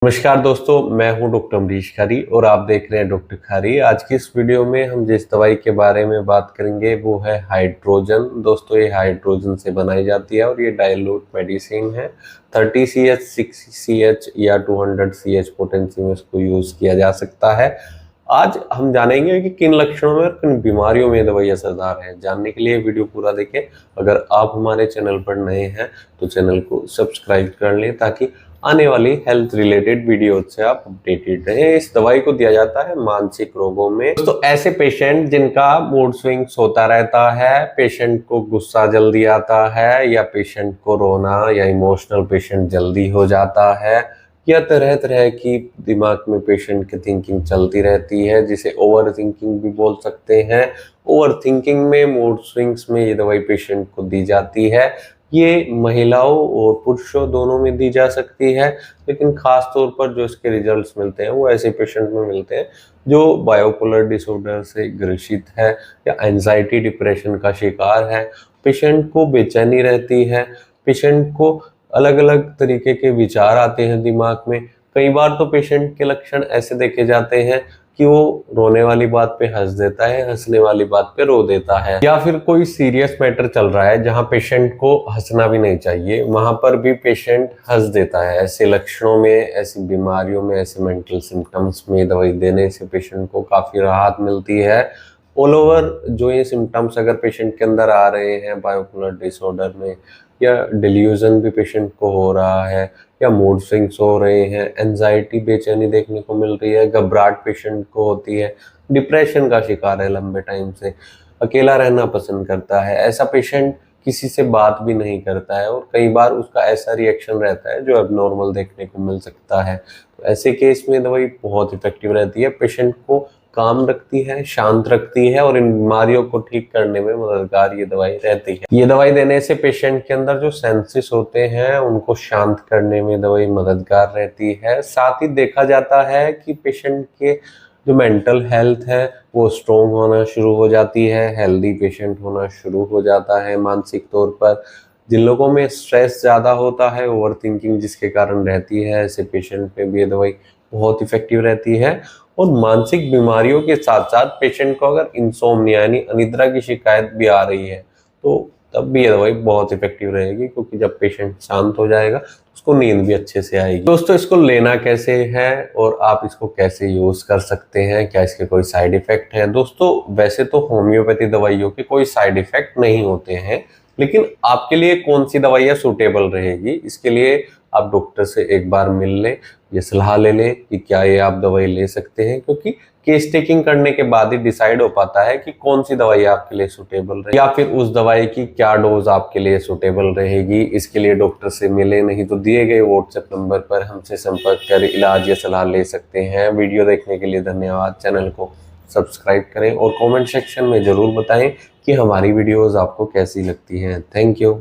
नमस्कार दोस्तों, मैं हूं डॉक्टर अमरीश खारी और आप देख रहे हैं डॉक्टर खारी। आज की इस वीडियो में हम जिस दवाई के बारे में बात करेंगे वो है हाइड्रोजन। दोस्तों, ये हाइड्रोजन से बनाई जाती है और ये डाइल्यूट मेडिसिन है। 30 CH, 60 CH या 200 CH पोटेंसी में इसको यूज किया जा सकता है। आज हम जानेंगे कि किन लक्षणों में और किन बीमारियों में दवाई असरदार है। जानने के लिए वीडियो पूरा देखें। अगर आप हमारे चैनल पर नए हैं तो चैनल को सब्सक्राइब कर लें ताकि आने वाली हेल्थ रिलेटेड वीडियो से आप अपडेटेड रहें। इस दवाई को दिया जाता है मानसिक रोगों में। तो ऐसे पेशेंट जिनका मूड स्विंग्स होता रहता है, पेशेंट को गुस्सा जल्दी आता है या पेशेंट को रोना या इमोशनल पेशेंट जल्दी हो जाता है या तरह तरह की दिमाग में पेशेंट की थिंकिंग चलती रहती है, जिसे ओवर थिंकिंग भी बोल सकते हैं। ओवर थिंकिंग में, मूड स्विंग्स में ये दवाई पेशेंट को दी जाती है। ये महिलाओं और पुरुषों दोनों में दी जा सकती है, लेकिन खास तौर पर जो इसके रिजल्ट्स मिलते हैं वो ऐसे पेशेंट में मिलते हैं जो बायोपोलर डिसऑर्डर से ग्रसित है या एंजाइटी डिप्रेशन का शिकार है। पेशेंट को बेचैनी रहती है, पेशेंट को अलग अलग तरीके के विचार आते हैं दिमाग में। कई बार तो पेशेंट के लक्षण ऐसे देखे जाते हैं कि वो रोने वाली बात पे हंस देता है, हंसने वाली बात पे रो देता है, या फिर कोई सीरियस मैटर चल रहा है जहां पेशेंट को हंसना भी नहीं चाहिए, वहां पर भी पेशेंट हंस देता है। ऐसे लक्षणों में, ऐसी बीमारियों में, ऐसे मेंटल सिम्टम्स में दवाई देने से पेशेंट को काफी राहत मिलती है। ऑल ओवर जो ये सिम्टम्स अगर पेशेंट के अंदर आ रहे हैं बायोपोलर डिसऑर्डर में, या डिल्यूजन भी पेशेंट को हो रहा है, या मूड स्विंग्स हो रहे हैं, एंजाइटी बेचैनी देखने को मिल रही है, घबराहट पेशेंट को होती है, डिप्रेशन का शिकार है लंबे टाइम से, अकेला रहना पसंद करता है, ऐसा पेशेंट किसी से बात भी नहीं करता है और कई बार उसका ऐसा रिएक्शन रहता है जो एबनॉर्मल देखने को मिल सकता है। तो ऐसे केस में दवाई बहुत इफेक्टिव रहती है, पेशेंट को काम रखती है, शांत रखती है और इन बीमारियों को ठीक करने में मददगार ये दवाई रहती है। ये दवाई देने से पेशेंट के अंदर जो सेंसेस होते हैं उनको शांत करने में दवाई मददगार रहती है। साथ ही देखा जाता है कि पेशेंट के जो मेंटल हेल्थ है वो स्ट्रोंग होना शुरू हो जाती है, हेल्दी पेशेंट होना शुरू हो जाता है मानसिक तौर पर। जिन लोगों में स्ट्रेस ज़्यादा होता है, ओवर थिंकिंग जिसके कारण रहती है, ऐसे पेशेंट पे भी ये दवाई बहुत इफेक्टिव रहती है। और मानसिक बीमारियों के साथ साथ पेशेंट को अगर इंसोम्निया यानी अनिद्रा की शिकायत भी आ रही है तो तब भी ये दवाई बहुत इफेक्टिव रहेगी, क्योंकि जब पेशेंट शांत हो जाएगा तो उसको नींद भी अच्छे से आएगी। दोस्तों, इसको लेना कैसे है और आप इसको कैसे यूज कर सकते हैं, क्या इसके कोई साइड इफेक्ट है? दोस्तों, वैसे तो होम्योपैथी दवाइयों के कोई साइड इफेक्ट नहीं होते हैं, लेकिन आपके लिए कौन सी दवाइयाँ सूटेबल रहेगी इसके लिए आप डॉक्टर से एक बार मिल लें, ये सलाह ले लें कि क्या ये आप दवाई ले सकते हैं, क्योंकि केस टेकिंग करने के बाद ही डिसाइड हो पाता है कि कौन सी दवाई आपके लिए सूटेबल रहेगी या फिर उस दवाई की क्या डोज आपके लिए सूटेबल रहेगी। इसके लिए डॉक्टर से मिले, नहीं तो दिए गए व्हाट्सएप नंबर पर हमसे संपर्क कर इलाज या सलाह ले सकते हैं। वीडियो देखने के लिए धन्यवाद। चैनल को सब्सक्राइब करें और कमेंट सेक्शन में जरूर बताएं कि हमारी वीडियोस आपको कैसी लगती हैं। Thank you.